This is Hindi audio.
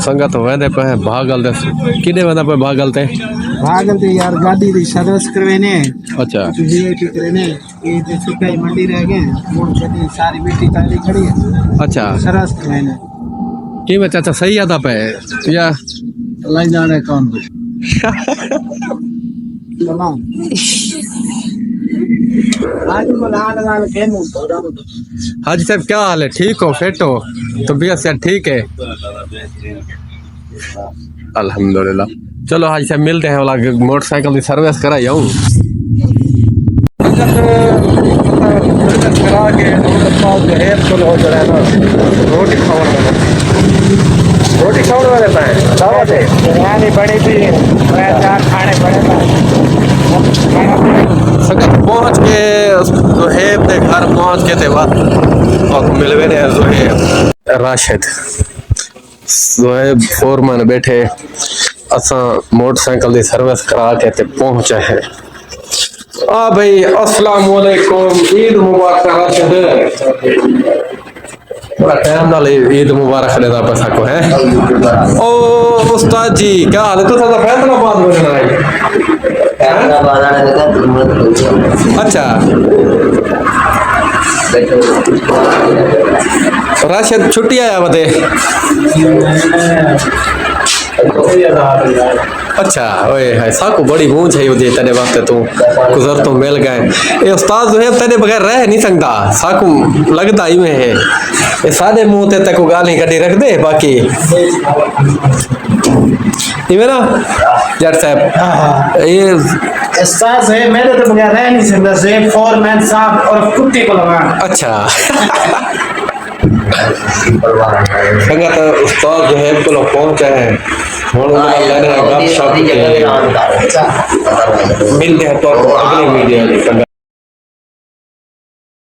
संगत वेंदे पे भागल दे किने वेंदा पे भागल ते यार गाड़ी दी सर्विस करवेने। अच्छा वीआईपी करने ये जो सुकाई मंडी रह गए मोड़ गड्डी सारी मिट्टी ताली खड़ी है। अच्छा सर्विस करवेने की में चाचा सही आता पे या लाई जाने कौन को तमाम आज को लाल के मुंह हाजी साहब क्या हाल है? ठीक हो? फिट हो? तबीयत से ठीक है? अल्हम्दुलिल्लाह। चलो हाजी साहब मिलते हैं। वाला मोटरसाइकिल की सर्विस कराई आऊँ करा के रोटी खाने वाले पाए दावत है बिरयानी बड़ी थी चार खाने पड़े संगत पहुंच के जोहेब के घर पहुंच के थे और मिलवे ने जोहेब राशिद जोहेब फोरमैन बैठे असा मोटरसाइकिल की सर्विस करा के ते पहुंचे हैं। आ भाई अस्सलाम वालेकुम, ईद मुबारक राशिद। बड़ा टाइम नाल ईद मुबारक देदा पसा को है। ओ उस्ताद जी क्या हाल है? तो सादा फैसलाबाद में आई अच्छा राशिद छुट्टी आया बते अच्छा ओए है साकू बड़ी गूंज है उदे तेरे वक्त तू गुजर तो मिल गए। ये उस्ताद जो है तेरे बगैर रह नहीं सकता साकू लगता ही में है ये सादे मुंह ते तक गाली कटी रख दे बाकी ये ना जट साहब ये एहसास है मेरे तो बगैर रह नहीं सकता से फोरमैन साहब और कुत्ते को लगा अच्छा संगत उस्ताद जो है को पहुंचे हैं गप शप मिलते हैं तो अगले वीडियो में।